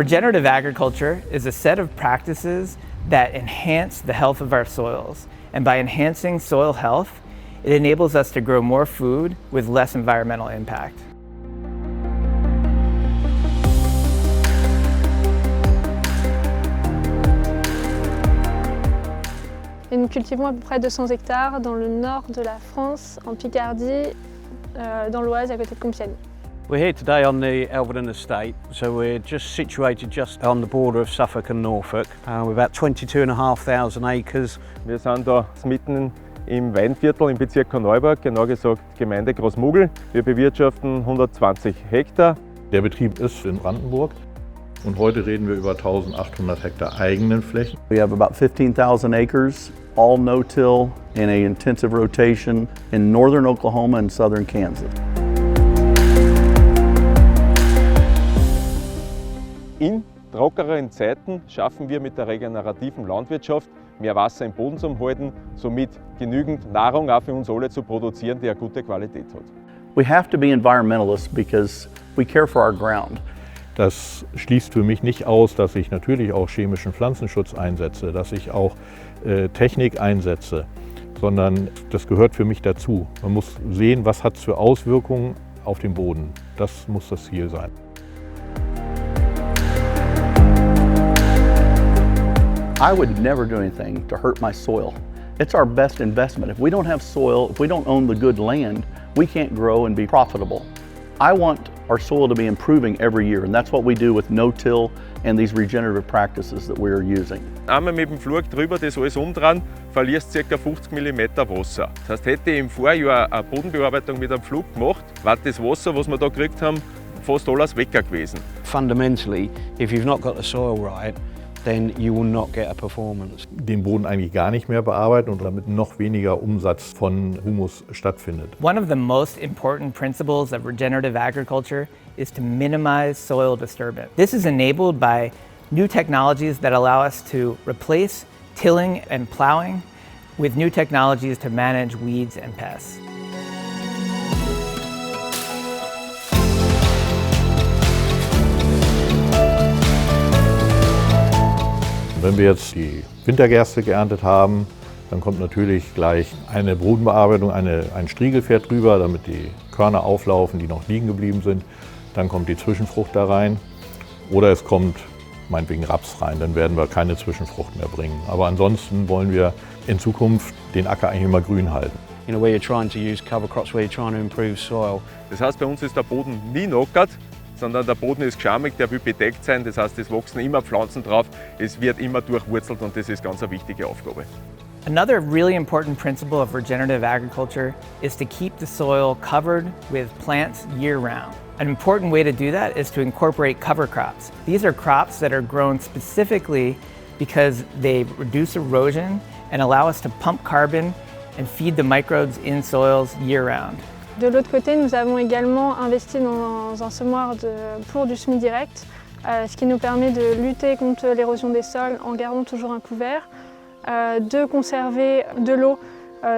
Regenerative agriculture is a set of practices that enhance the health of our soils. And by enhancing soil health, it enables us to grow more food with less environmental impact. Et nous cultivons à peu près 200 hectares dans le nord de la France, en Picardie, dans l'Oise, à côté de Compiègne. We're here today on the Alvernon Estate, so we're just situated just on the border of Suffolk and Norfolk. We're about 22,500 acres. Wir sind da mitten im Weinviertel im Bezirk Korneuburg, genau gesagt Gemeinde Großmugel. Wir bewirtschaften 120 Hektar. Der Betrieb ist in Brandenburg und heute reden wir über 1800 Hektar eigenen Flächen. We have about 15,000 acres, all no-till in a intensive rotation in northern Oklahoma and southern Kansas. In trockeren Zeiten schaffen wir mit der regenerativen Landwirtschaft mehr Wasser im Boden zu halten, somit genügend Nahrung auch für uns alle zu produzieren, die eine gute Qualität hat. We have to be environmentalists because we care for our ground. Das schließt für mich nicht aus, dass ich natürlich auch chemischen Pflanzenschutz einsetze, dass ich auch Technik einsetze, sondern das gehört für mich dazu. Man muss sehen, was hat es für Auswirkungen auf den Boden. Das muss das Ziel sein. I would never do anything to hurt my soil. It's our best investment. If we don't have soil, if we don't own the good land, we can't grow and be profitable. I want our soil to be improving every year, and that's what we do with no-till and these regenerative practices that we're using. Einmal mit dem Flug drüber, das alles umdrehen, verlierst ca. 50 mm Wasser. Das heißt, hätte ich im Vorjahr eine Bodenbearbeitung mit einem Flug gemacht, war das Wasser, was wir da gekriegt haben, fast alles weg gewesen. Fundamentally, if you've not got the soil right, then you will not get a performance. Den Boden eigentlich gar nicht mehr bearbeiten und damit noch weniger Umsatz von Humus stattfindet. One of the most important principles of regenerative agriculture is to minimize soil disturbance. This is enabled by new technologies that allow us to replace tilling and plowing with new technologies to manage weeds and pests. Wenn wir jetzt die Wintergerste geerntet haben, dann kommt natürlich gleich eine Bodenbearbeitung, ein Striegelpferd drüber, damit die Körner auflaufen, die noch liegen geblieben sind. Dann kommt die Zwischenfrucht da rein oder es kommt meinetwegen Raps rein, dann werden wir keine Zwischenfrucht mehr bringen. Aber ansonsten wollen wir in Zukunft den Acker eigentlich immer grün halten. You know, where you're trying to use cover crops, where you're trying to improve soil. Das heißt, bei uns ist der Boden nie knockert, sondern der Boden ist geschamig, der will bedeckt sein. Das heißt, es wachsen immer Pflanzen drauf, es wird immer durchwurzelt und das ist ganz eine wichtige Aufgabe. Another really important principle of regenerative agriculture is to keep the soil covered with plants year-round. An important way to do that is to incorporate cover crops. These are crops that are grown specifically because they reduce erosion and allow us to pump carbon and feed the microbes in soils year-round. De l'autre côté, nous avons également investi dans un semoir pour du semis direct, ce qui nous permet de lutter contre l'érosion des sols en gardant toujours un couvert, de conserver de l'eau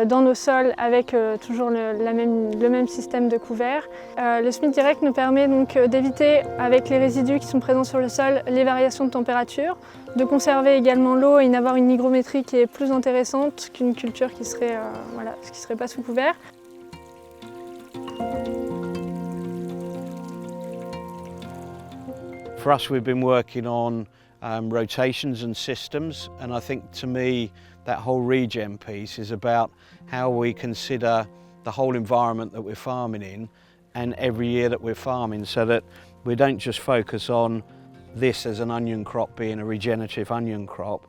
dans nos sols avec toujours le même système de couvert. Le semis direct nous permet donc d'éviter, avec les résidus qui sont présents sur le sol, les variations de température, de conserver également l'eau et d'avoir une hygrométrie qui est plus intéressante qu'une culture qui serait pas sous couvert. For us, we've been working on rotations and systems, and I think to me that whole regen piece is about how we consider the whole environment that we're farming in and every year that we're farming, so that we don't just focus on this as an onion crop being a regenerative onion crop.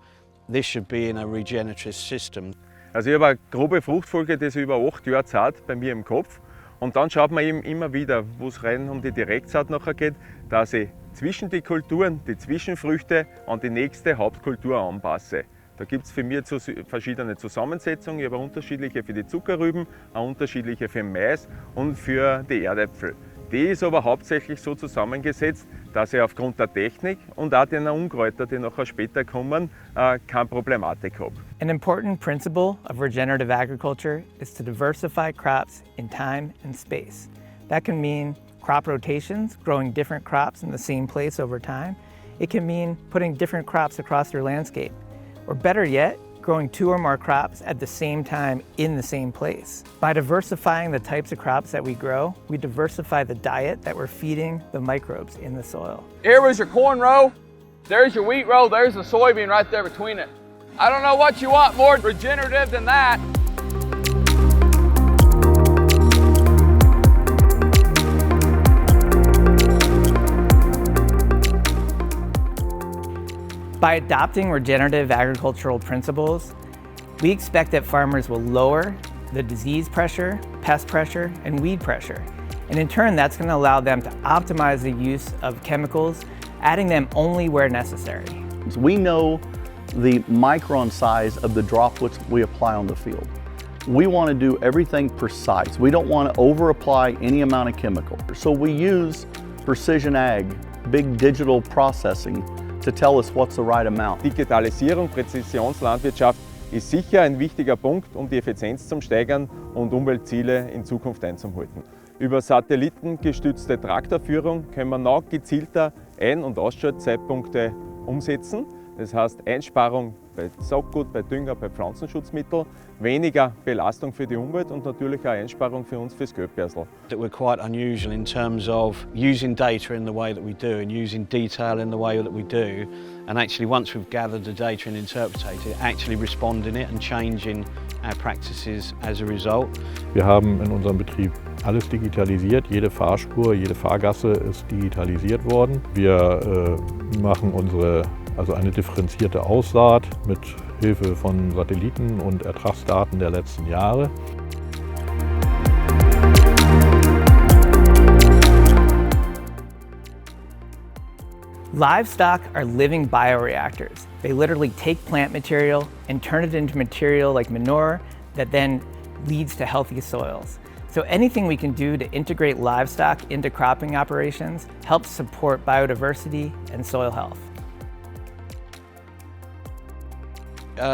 This should be in a regenerative system. Also ich habe eine grobe Fruchtfolge, die über 8 Jahre Zeit bei mir im Kopf. Und dann schaut man eben immer wieder, wo es rein um die Direktsaat nachher geht, dass ich zwischen die Kulturen, die Zwischenfrüchte an die nächste Hauptkultur anpasse. Da gibt es für mich verschiedene Zusammensetzungen. Ich habe eine unterschiedliche für die Zuckerrüben, eine unterschiedliche für Mais und für die Erdäpfel. Die ist aber hauptsächlich so zusammengesetzt, dass ich aufgrund der Technik und auch der Unkräuter, die nachher später kommen, keine Problematik habe. An important principle of regenerative agriculture is to diversify crops in time and space. That can mean crop rotations, growing different crops in the same place over time. It can mean putting different crops across your landscape, or better yet, growing 2 or more crops at the same time in the same place. By diversifying the types of crops that we grow, we diversify the diet that we're feeding the microbes in the soil. Here was your corn row, there's your wheat row, there's the soybean right there between it. I don't know what you want more regenerative than that. By adopting regenerative agricultural principles, we expect that farmers will lower the disease pressure, pest pressure, and weed pressure. And in turn, that's going to allow them to optimize the use of chemicals, adding them only where necessary. We know the micron size of the droplets we apply on the field. We want to do everything precise. We don't want to over-apply any amount of chemical. So we use precision ag, big digital processing, to tell us what's the right amount. Digitalisierung, Präzisionslandwirtschaft ist sicher ein wichtiger Punkt, um die Effizienz zu steigern und Umweltziele in Zukunft einzuhalten. Über satellitengestützte Traktorführung können wir noch gezielter Ein- und Ausschaltzeitpunkte umsetzen. Das heißt Einsparung bei Saatgut, bei Dünger, bei Pflanzenschutzmitteln, weniger Belastung für die Umwelt und natürlich auch Einsparung für uns fürs Geldbörsel. That we're quite unusual in terms of using data in the way that we do and using detail in the way that we do, and actually once we've gathered the data and interpreted it, actually responding it and changing our practices as a result. Wir haben in unserem Betrieb alles digitalisiert, jede Fahrspur, jede Fahrgasse ist digitalisiert worden. Wir machen eine differenzierte Aussaat mit Hilfe von Satelliten und Ertragsdaten der letzten Jahre. Livestock are living bioreactors. They literally take plant material and turn it into material like manure that then leads to healthy soils. So anything we can do to integrate livestock into cropping operations helps support biodiversity and soil health.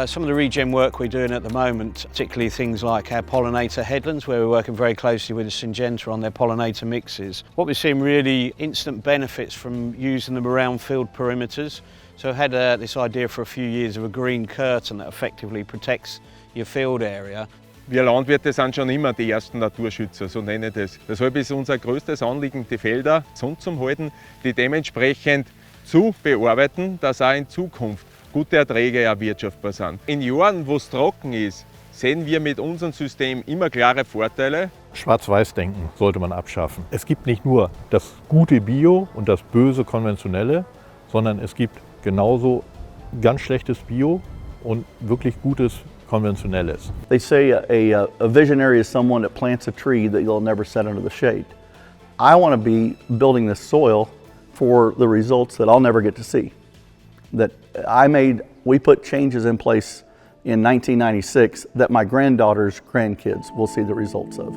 Some of the regen work we're doing at the moment, particularly things like our pollinator headlands, where we're working very closely with the Syngenta on their pollinator mixes. What we're seeing really instant benefits from using them around field perimeters. So I had this idea for a few years of a green curtain that effectively protects your field area. Wir Landwirte sind schon immer die ersten Naturschützer, so nenne ich das. Deshalb ist unser größtes Anliegen, die Felder gesund zu halten, die dementsprechend zu bearbeiten, dass auch in Zukunft gute Erträge erwirtschaftbar sind. In Jahren, wo es trocken ist, sehen wir mit unserem System immer klare Vorteile. Schwarz-Weiß-Denken sollte man abschaffen. Es gibt nicht nur das gute Bio und das böse Konventionelle, sondern es gibt genauso ganz schlechtes Bio und wirklich gutes Konventionelles. They say a visionary is someone that plants a tree that you'll never set under the shade. I want to be building this soil for the results that I'll never get to see. We put changes in place in 1996 that my granddaughter's grandkids will see the results of.